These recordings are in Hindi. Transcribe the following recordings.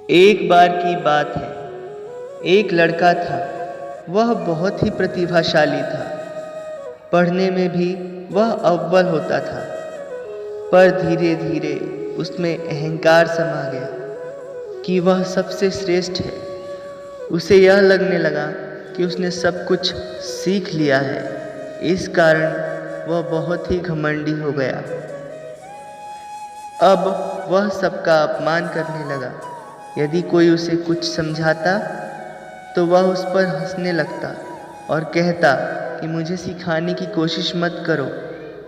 एक बार की बात है, एक लड़का था। वह बहुत ही प्रतिभाशाली था। पढ़ने में भी वह अव्वल होता था। पर धीरे धीरे उसमें अहंकार समा गया कि वह सबसे श्रेष्ठ है। उसे यह लगने लगा कि उसने सब कुछ सीख लिया है। इस कारण वह बहुत ही घमंडी हो गया। अब वह सबका अपमान करने लगा। यदि कोई उसे कुछ समझाता तो वह उस पर हंसने लगता और कहता कि मुझे सिखाने की कोशिश मत करो,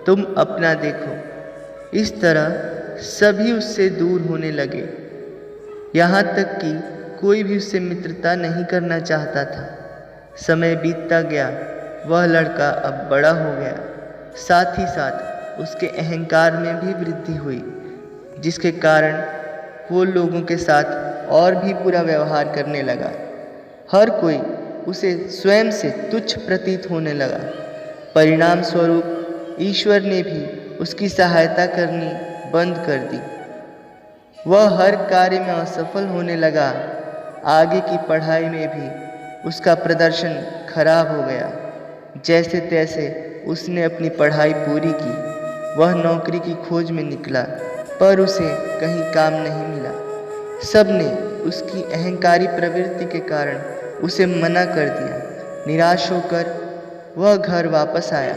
तुम अपना देखो। इस तरह सभी उससे दूर होने लगे। यहाँ तक कि कोई भी उससे मित्रता नहीं करना चाहता था। समय बीतता गया। वह लड़का अब बड़ा हो गया। साथ ही साथ उसके अहंकार में भी वृद्धि हुई, जिसके कारण वो लोगों के साथ और भी बुरा व्यवहार करने लगा। हर कोई उसे स्वयं से तुच्छ प्रतीत होने लगा। परिणाम स्वरूप ईश्वर ने भी उसकी सहायता करनी बंद कर दी। वह हर कार्य में असफल होने लगा। आगे की पढ़ाई में भी उसका प्रदर्शन खराब हो गया। जैसे तैसे उसने अपनी पढ़ाई पूरी की। वह नौकरी की खोज में निकला, पर उसे कहीं काम नहीं मिला। सबने उसकी अहंकारी प्रवृत्ति के कारण उसे मना कर दिया। निराश होकर वह घर वापस आया।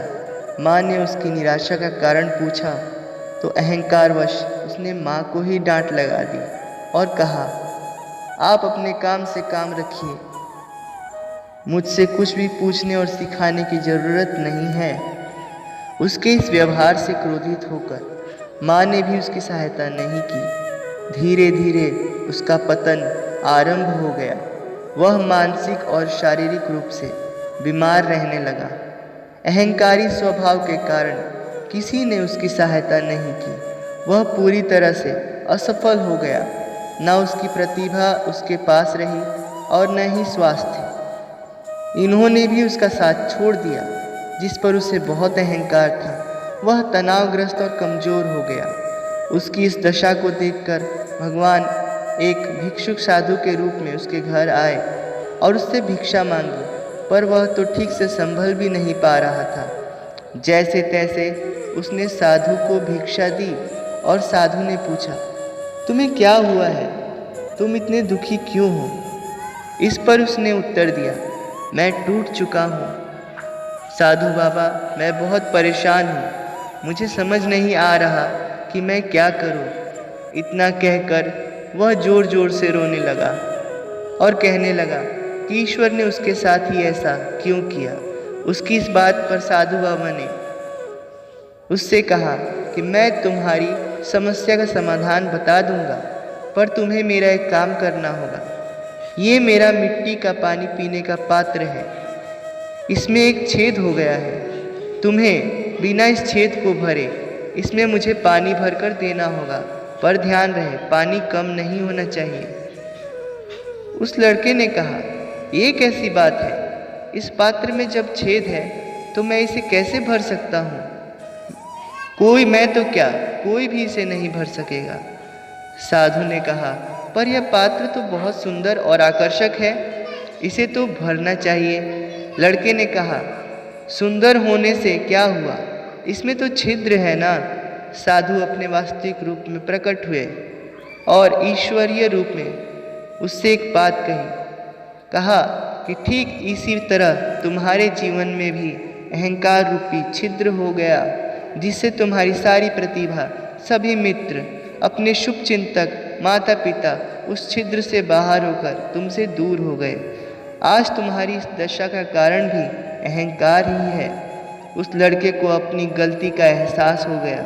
माँ ने उसकी निराशा का कारण पूछा तो अहंकारवश उसने माँ को ही डांट लगा दी और कहा, आप अपने काम से काम रखिए, मुझसे कुछ भी पूछने और सिखाने की जरूरत नहीं है। उसके इस व्यवहार से क्रोधित होकर माँ ने भी उसकी सहायता नहीं की। धीरे धीरे उसका पतन आरंभ हो गया। वह मानसिक और शारीरिक रूप से बीमार रहने लगा। अहंकारी स्वभाव के कारण किसी ने उसकी सहायता नहीं की। वह पूरी तरह से असफल हो गया। न उसकी प्रतिभा उसके पास रही और न ही स्वास्थ्य। इन्होंने भी उसका साथ छोड़ दिया, जिस पर उसे बहुत अहंकार था। वह तनावग्रस्त और कमजोर हो गया। उसकी इस दशा को देखकर भगवान एक भिक्षुक साधु के रूप में उसके घर आए और उससे भिक्षा मांगी, पर वह तो ठीक से संभल भी नहीं पा रहा था। जैसे तैसे उसने साधु को भिक्षा दी और साधु ने पूछा, तुम्हें क्या हुआ है? तुम इतने दुखी क्यों हो? इस पर उसने उत्तर दिया, मैं टूट चुका हूँ। साधु बाबा, मैं बहुत परेशान हूँ। मुझे समझ नहीं आ रहा कि मैं क्या करूँ। इतना कहकर वह जोर जोर से रोने लगा और कहने लगा कि ईश्वर ने उसके साथ ही ऐसा क्यों किया। उसकी इस बात पर साधु बाबा ने उससे कहा कि मैं तुम्हारी समस्या का समाधान बता दूंगा, पर तुम्हें मेरा एक काम करना होगा। ये मेरा मिट्टी का पानी पीने का पात्र है। इसमें एक छेद हो गया है। तुम्हें बिना इस छेद को भरे इसमें मुझे पानी भरकर देना होगा, पर ध्यान रहे पानी कम नहीं होना चाहिए। उस लड़के ने कहा, ये कैसी बात है? इस पात्र में जब छेद है तो मैं इसे कैसे भर सकता हूँ? मैं तो क्या, कोई भी इसे नहीं भर सकेगा। साधु ने कहा, पर यह पात्र तो बहुत सुंदर और आकर्षक है, इसे तो भरना चाहिए। लड़के ने कहा, सुंदर होने से क्या हुआ? इसमें तो छिद्र है ना। साधु अपने वास्तविक रूप में प्रकट हुए और ईश्वरीय रूप में उससे एक बात कही। कहा कि ठीक इसी तरह तुम्हारे जीवन में भी अहंकार रूपी छिद्र हो गया, जिससे तुम्हारी सारी प्रतिभा, सभी मित्र, अपने शुभ चिंतक, माता पिता उस छिद्र से बाहर होकर तुमसे दूर हो गए। आज तुम्हारी इस दशा का कारण भी अहंकार ही है। उस लड़के को अपनी गलती का एहसास हो गया।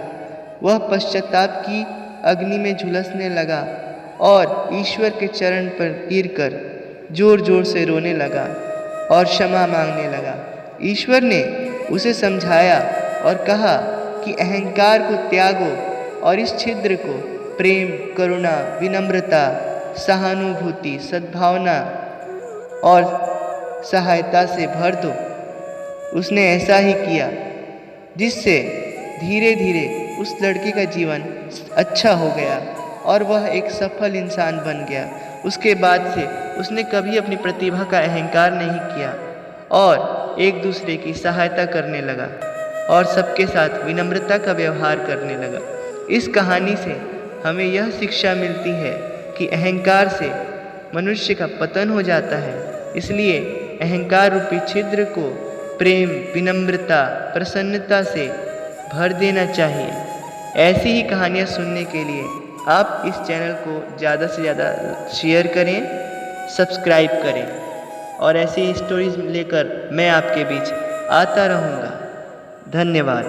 वह पश्चाताप की अग्नि में झुलसने लगा और ईश्वर के चरण पर गिरकर जोर जोर से रोने लगा और क्षमा मांगने लगा। ईश्वर ने उसे समझाया और कहा कि अहंकार को त्यागो और इस छिद्र को प्रेम, करुणा, विनम्रता, सहानुभूति, सद्भावना और सहायता से भर दो। उसने ऐसा ही किया, जिससे धीरे धीरे उस लड़के का जीवन अच्छा हो गया। और वह एक सफल इंसान बन गया। उसके बाद से उसने कभी अपनी प्रतिभा का अहंकार नहीं किया और एक दूसरे की सहायता करने लगा और सबके साथ विनम्रता का व्यवहार करने लगा। इस कहानी से हमें यह शिक्षा मिलती है कि अहंकार से मनुष्य का पतन हो जाता है, इसलिए अहंकार रूपी छिद्र को प्रेम, विनम्रता, प्रसन्नता से भर देना चाहिए। ऐसी ही कहानियाँ सुनने के लिए आप इस चैनल को ज़्यादा से ज़्यादा शेयर करें, सब्सक्राइब करें और ऐसी स्टोरीज लेकर मैं आपके बीच आता रहूँगा। धन्यवाद।